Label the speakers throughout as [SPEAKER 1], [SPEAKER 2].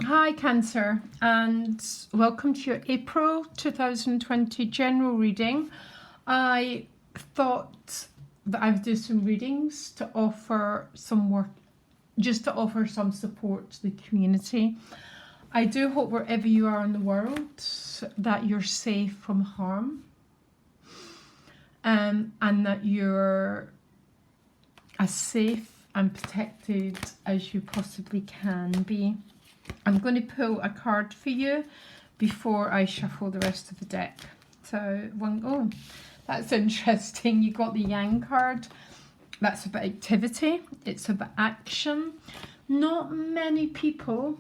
[SPEAKER 1] Hi Cancer, and welcome to your April 2020 general reading. I thought that I would do some readings to offer some work, just to offer some support to the community. I do hope wherever you are in the world that you're safe from harm, and that you're as safe and protected as you possibly can be. I'm going to pull a card for you before I shuffle the rest of the deck. So oh, that's interesting. You got the Yang card. That's about activity. It's about action. Not many people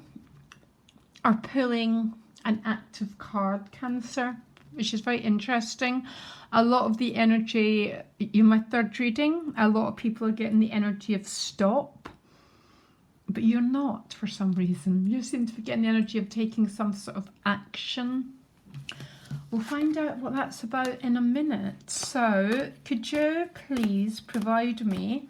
[SPEAKER 1] are pulling an active card, Cancer, which is very interesting. A lot of the energy, in my third reading, a lot of people are getting the energy of stop. But you're not, for some reason. You seem to be getting the energy of taking some sort of action. We'll find out what that's about in a minute. So, could you please provide me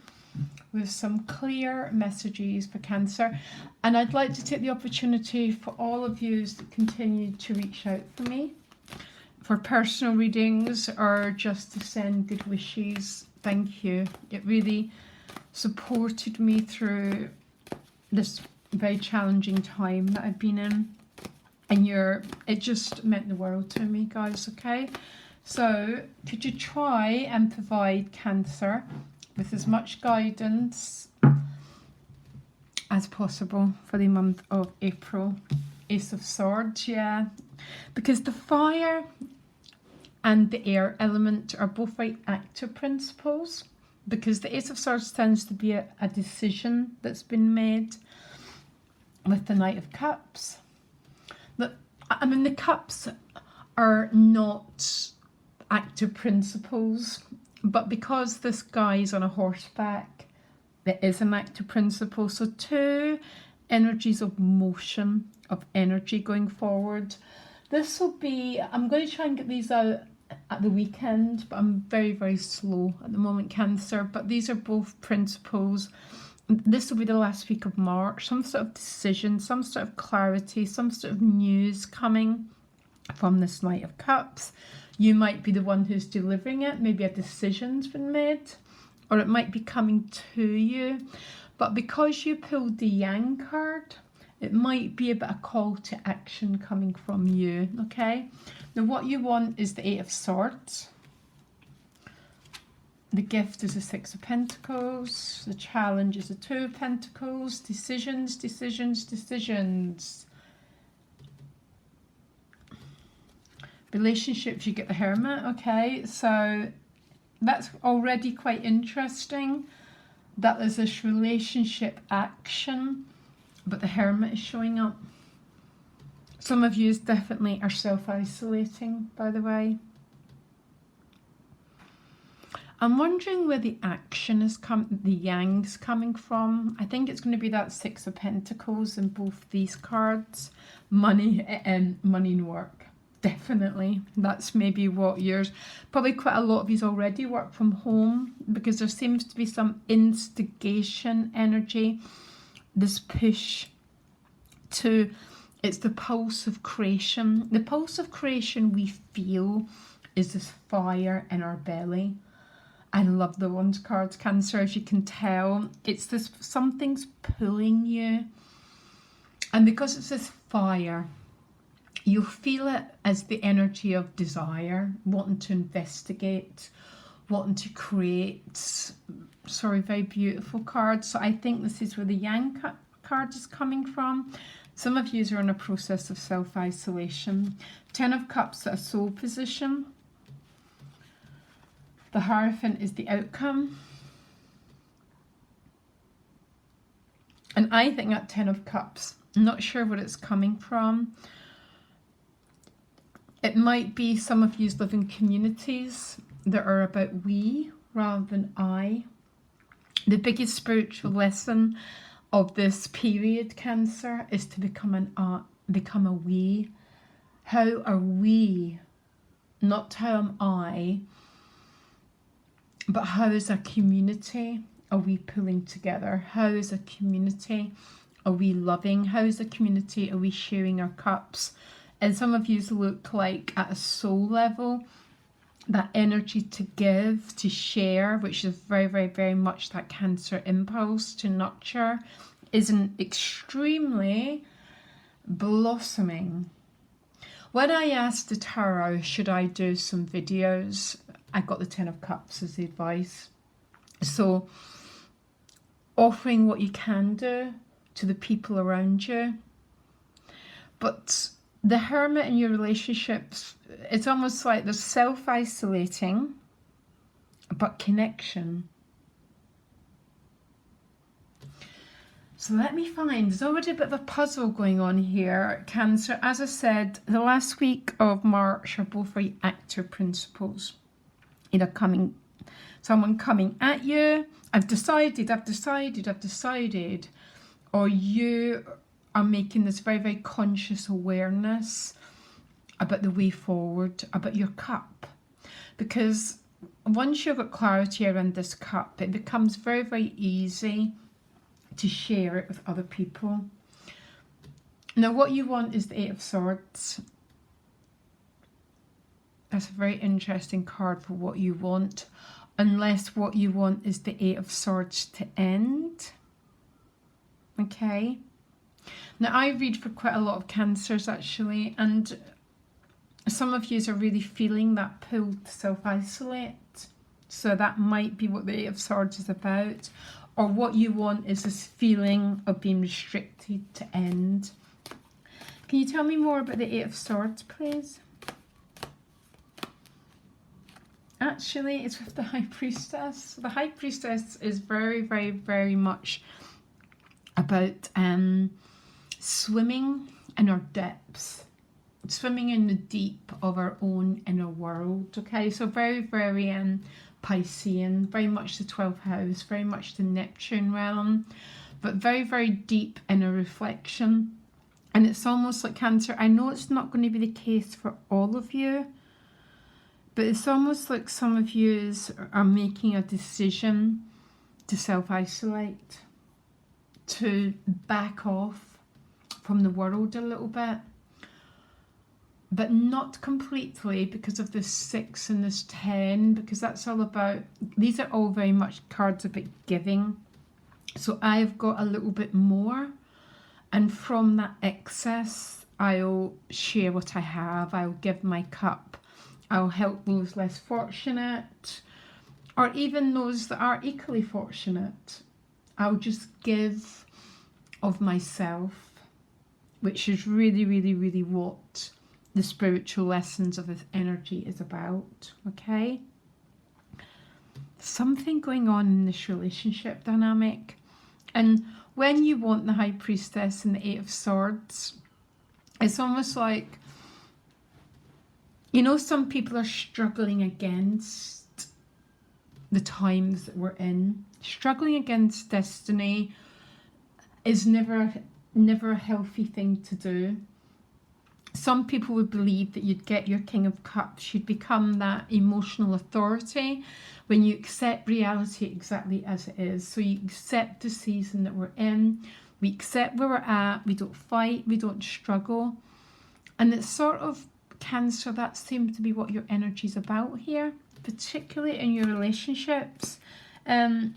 [SPEAKER 1] with some clear messages for Cancer? And I'd like to take the opportunity for all of you that continue to reach out for me for personal readings or just to send good wishes. Thank you. It really supported me through this very challenging time that I've been in, and it just meant the world to me, guys. Okay, so could you try and provide Cancer with as much guidance as possible for the month of April? Ace of Swords, yeah, because the fire and the air element are both very active principles, because the Ace of Swords tends to be a decision that's been made with the Knight of Cups. But I mean, the cups are not active principles, but because this guy is on a horseback, there is an active principle. So two energies of motion, of energy going forward. This will be, I'm going to try and get these out at the weekend, but I'm very, very slow at the moment, Cancer. But these are both principles. This will be the last week of March. Some sort of decision, some sort of clarity, some sort of news coming from this Knight of Cups. You might be the one who's delivering it. Maybe a decision's been made, or it might be coming to you. But because you pulled the Yang card, it might be a bit of call to action coming from you, okay? Now what you want is the Eight of Swords. The gift is the Six of Pentacles. The challenge is the Two of Pentacles. Decisions, decisions, decisions. Relationships, you get the Hermit, okay? So that's already quite interesting, that there's this relationship action, but the Hermit is showing up. Some of you definitely are self-isolating, by the way. I'm wondering where the action is the Yang's coming from. I think it's going to be that Six of Pentacles in both these cards. Money and money and work. Definitely. That's maybe what yours. Probably quite a lot of you already work from home, because there seems to be some instigation energy. This push to, it's the pulse of creation. The pulse of creation we feel is this fire in our belly. I love the Wands cards, Cancer, as you can tell. It's this, something's pulling you. And because it's this fire, you feel it as the energy of desire, wanting to investigate, wanting to create. Sorry, very beautiful card. So I think this is where the Yang card is coming from. Some of you are in a process of self-isolation. Ten of Cups at a soul position. The Hierophant is the outcome. And I think that Ten of Cups, I'm not sure where it's coming from. It might be some of you live in communities that are about we rather than I. The biggest spiritual lesson of this period, Cancer, is to become a we. How are we? Not how am I, but how is a community are we pulling together? How is a community Are we loving? How's the community? Are we sharing our cups? And some of you look like at a soul level, that energy to give, to share, which is very, very, very much that Cancer impulse to nurture, isn't extremely blossoming. When I asked the tarot, should I do some videos, I got the Ten of Cups as the advice. So offering what you can do to the people around you. But the Hermit in your relationships, it's almost like there's self-isolating, but connection. So let me find, there's already a bit of a puzzle going on here, Cancer. As I said, the last week of March are both very active principles. Either someone coming at you, I've decided, or you are making this very, very conscious awareness about the way forward, about your cup. Because once you've got clarity around this cup, it becomes very, very easy to share it with other people. Now what you want is the Eight of Swords. That's a very interesting card for what you want, unless what you want is the Eight of Swords to end. Okay. Now I read for quite a lot of Cancers actually, and some of you are really feeling that pull to self-isolate. So that might be what the Eight of Swords is about. Or what you want is this feeling of being restricted to end. Can you tell me more about the Eight of Swords, please? Actually, it's with the High Priestess. The High Priestess is very, very, very much about swimming in our depths. Swimming in the deep of our own inner world. Okay, so very, very Piscean, very much the 12th house, very much the Neptune realm, but very, very deep inner reflection. And it's almost like Cancer, I know it's not going to be the case for all of you, but it's almost like some of you are making a decision to self-isolate, to back off from the world a little bit. But not completely, because of this 6 and this 10, because that's all about, these are all very much cards about giving. So I've got a little bit more, and from that excess I'll share what I have. I'll give my cup, I'll help those less fortunate, or even those that are equally fortunate. I'll just give of myself, which is really, really, really what the spiritual lessons of this energy is about. Okay, something going on in this relationship dynamic. And when you want the High Priestess and the Eight of Swords, it's almost like, you know, some people are struggling against the times that we're in. Struggling against destiny is never a healthy thing to do. Some people would believe that you'd get your King of Cups, you'd become that emotional authority when you accept reality exactly as it is. So you accept the season that we're in, we accept where we're at, we don't fight, we don't struggle. And it's sort of, Cancer, that seems to be what your energy is about here, particularly in your relationships. Now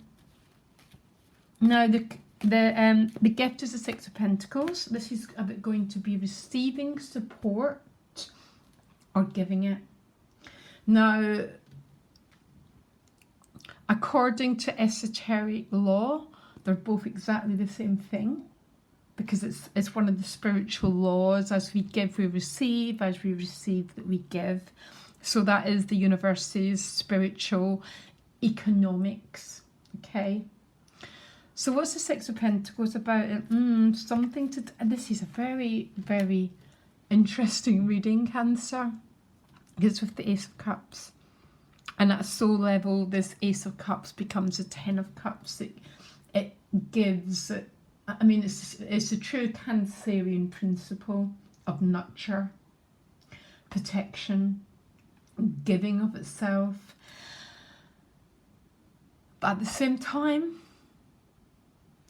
[SPEAKER 1] the gift is the Six of Pentacles. This is about going to be receiving support or giving it. Now, according to esoteric law, they're both exactly the same thing, because it's one of the spiritual laws. As we give, we receive. As we receive, that we give. So that is the universe's spiritual economics. Okay. So what's the Six of Pentacles about? Something to... This is a very, very interesting reading, Cancer. It's with the Ace of Cups. And at a soul level, this Ace of Cups becomes a 10 of Cups. It gives... I mean, it's a true Cancerian principle of nurture, protection, giving of itself. But at the same time,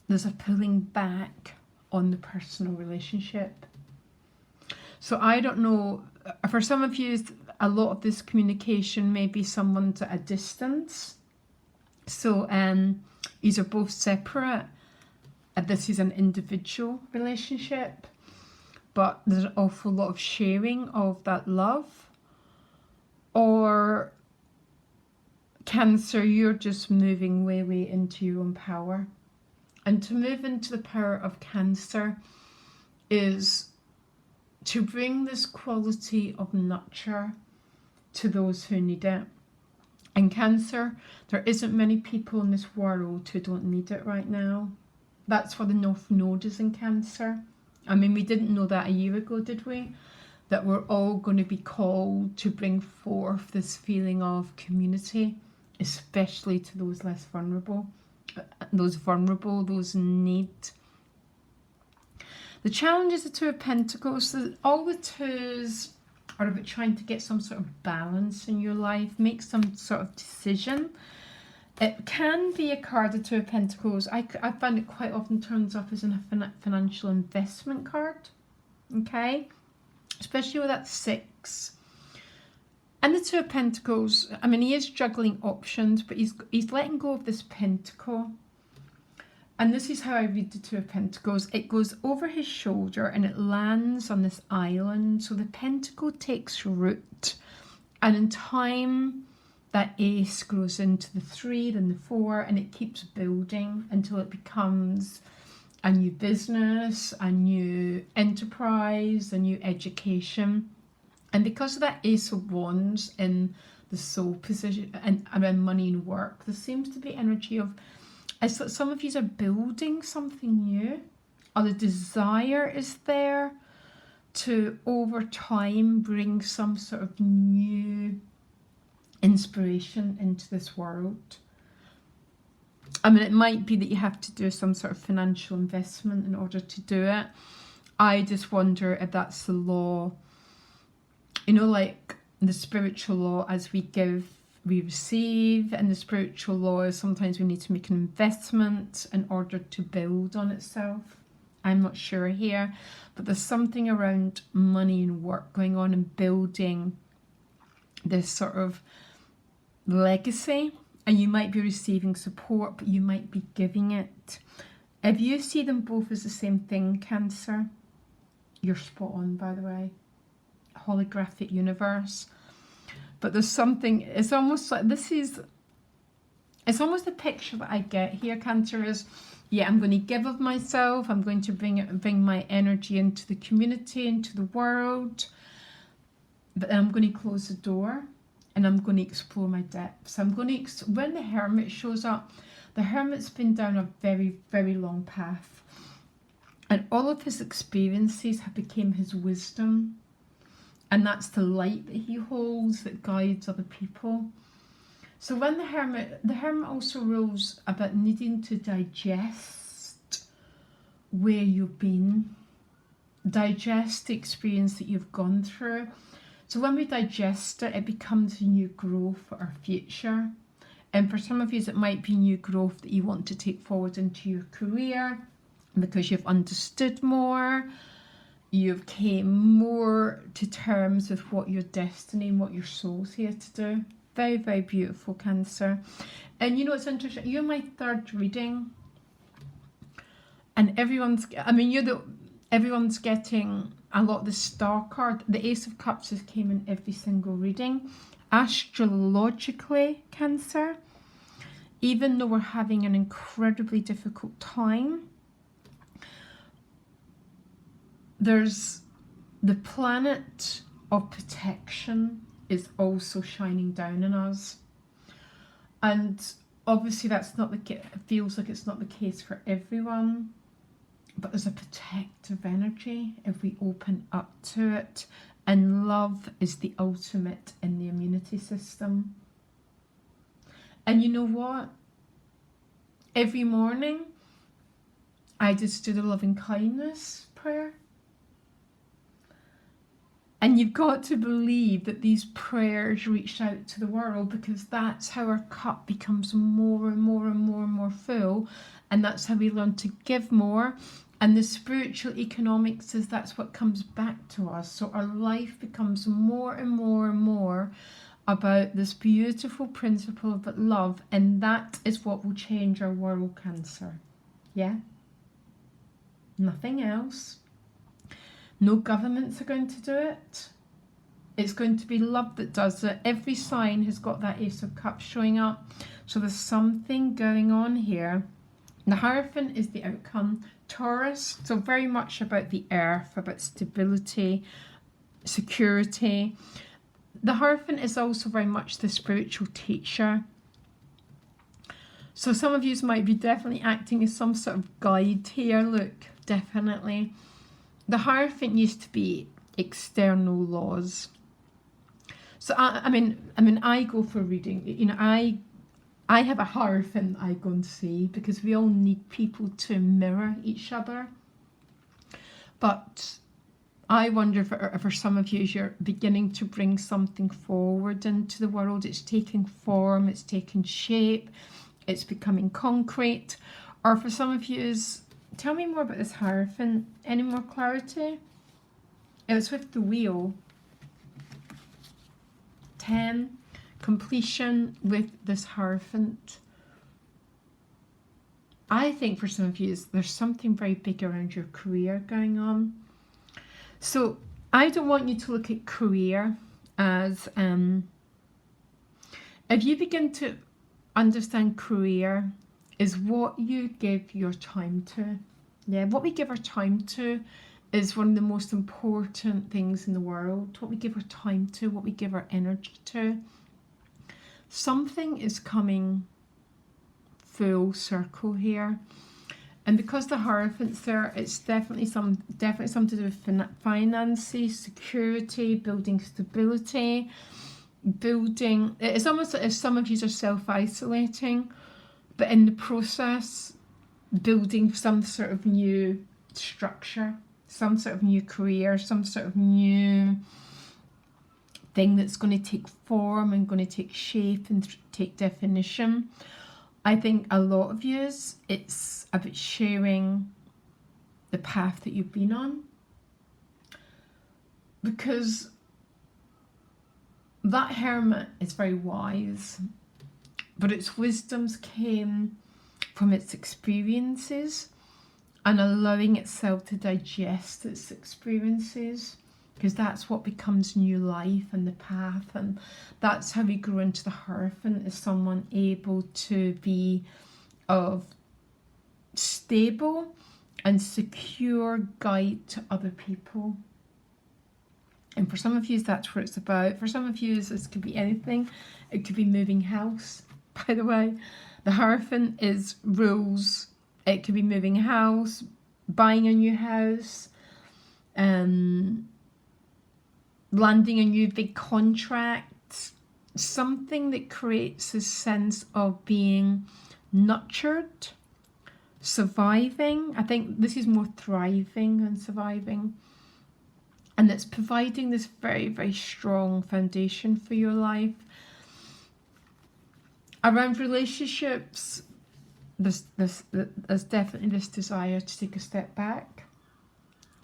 [SPEAKER 1] there's a pulling back on the personal relationship. So I don't know, for some of you, a lot of this communication may be someone's at a distance. So these are both separate. This is an individual relationship, but there's an awful lot of sharing of that love. Or Cancer, you're just moving way into your own power. And to move into the power of Cancer is to bring this quality of nurture to those who need it. And Cancer, there isn't many people in this world who don't need it right now. That's why the North Node is in Cancer. I mean, we didn't know that a year ago, did we? That we're all going to be called to bring forth this feeling of community, especially to those less vulnerable, those in need. The challenge is the Two of Pentacles. So all the twos are about trying to get some sort of balance in your life, make some sort of decision. It can be a card, the Two of Pentacles. I find it quite often turns up as a financial investment card, okay? Especially with that 6. And the Two of Pentacles, I mean, he is juggling options, but he's letting go of this pentacle. And this is how I read the Two of Pentacles. It goes over his shoulder and it lands on this island. So the pentacle takes root. And in time, that ace grows into the 3, then the 4, and it keeps building until it becomes a new business, a new enterprise, a new education. And because of that Ace of Wands in the soul position and around money and work, there seems to be energy of, it's that some of you are building something new, or the desire is there to, over time, bring some sort of new inspiration into this world. I mean, it might be that you have to do some sort of financial investment in order to do it. I just wonder if that's the law, you know, like the spiritual law, as we give, we receive, and the spiritual law is sometimes we need to make an investment in order to build on itself. I'm not sure here, but there's something around money and work going on and building this sort of legacy. And you might be receiving support, but you might be giving it. If you see them both as the same thing, Cancer, you're spot on, by the way. Holographic universe. But there's something, it's almost like it's almost the picture that I get here, Cancer, is, yeah, I'm going to give of myself, I'm going to bring my energy into the community, into the world, but then I'm going to close the door and I'm going to explore my depths. I'm going to, when the Hermit shows up, the Hermit's been down a very long path, and all of his experiences have become his wisdom. And that's the light that he holds that guides other people. So when the Hermit also rules about needing to digest where you've been, digest the experience that you've gone through. So when we digest it, it becomes a new growth for our future. And for some of you, it might be new growth that you want to take forward into your career because you've understood more. You've came more to terms with what your destiny and what your soul's here to do. Very beautiful, Cancer. And you know, it's interesting. You're my 3rd reading. And everyone's getting a lot of the Star card. The Ace of Cups has came in every single reading. Astrologically, Cancer, even though we're having an incredibly difficult time, there's the planet of protection is also shining down on us. And obviously that's not the case, it feels like it's not the case for everyone, but there's a protective energy if we open up to it. And love is the ultimate in the immunity system. And you know what? Every morning I just do the loving kindness prayer. And you've got to believe that these prayers reach out to the world, because that's how our cup becomes more and more full. And that's how we learn to give more. And the spiritual economics is that's what comes back to us. So our life becomes more and more and more about this beautiful principle of love, and that is what will change our world, Cancer. Yeah? Nothing else. No governments are going to do it. It's going to be love that does it. Every sign has got that Ace of Cups showing up. So there's something going on here. The Hierophant is the outcome. Taurus, so very much about the earth, about stability, security. The Hierophant is also very much the spiritual teacher. So some of you might be definitely acting as some sort of guide here. Look, definitely. The Hierophant used to be external laws. So I mean, I go for reading. You know, I have a Hierophant I go and see, because we all need people to mirror each other. But I wonder for some of you, as you're beginning to bring something forward into the world, it's taking form, it's taking shape, it's becoming concrete. Or for some of you, tell me more about this Hierophant. Any more clarity? It was with the Wheel. 10, completion with this Hierophant. I think for some of you, there's something very big around your career going on. So I don't want you to look at career as, if you begin to understand career is what you give your time to. Yeah, what we give our time to is one of the most important things in the world. What we give our time to, what we give our energy to. Something is coming full circle here. And because the Hierophant's there, it's definitely something to do with finances, security, building stability, building. It's almost as if some of you are self-isolating, but in the process, building some sort of new structure, some sort of new career, some sort of new thing that's going to take form and going to take shape and take definition. I think a lot of you, it's about sharing the path that you've been on, because that Hermit is very wise, but its wisdoms came from its experiences and allowing itself to digest its experiences, because that's what becomes new life and the path. And that's how we grow into the Hierophant, is someone able to be of stable and secure guide to other people. And for some of you, that's what it's about. For some of you, this could be anything. It could be moving house, by the way. The Hierophant is rules. It could be moving house, buying a new house, landing a new big contract, something that creates a sense of being nurtured, surviving. I think this is more thriving than surviving. And it's providing this very, very strong foundation for your life. Around relationships, there's definitely this desire to take a step back.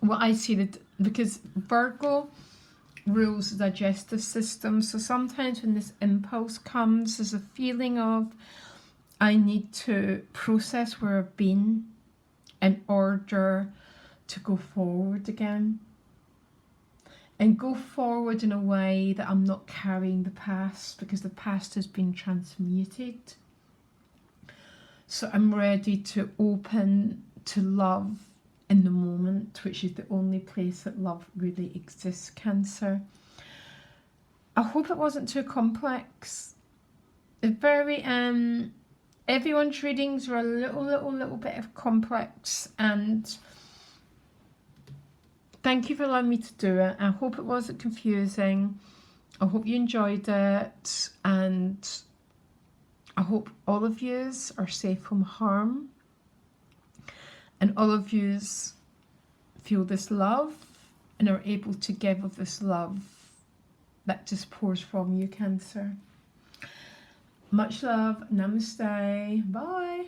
[SPEAKER 1] What I see, that because Virgo rules the digestive system, so sometimes when this impulse comes, there's a feeling of, I need to process where I've been in order to go forward again. And go forward in a way that I'm not carrying the past, because the past has been transmuted. So I'm ready to open to love in the moment, which is the only place that love really exists, Cancer. I hope it wasn't too complex. It's very, everyone's readings are a little bit of complex, and thank you for allowing me to do it. I hope it wasn't confusing. I hope you enjoyed it, and I hope all of yous are safe from harm, and all of yous feel this love and are able to give of this love that just pours from you, Cancer. Much love. Namaste. Bye.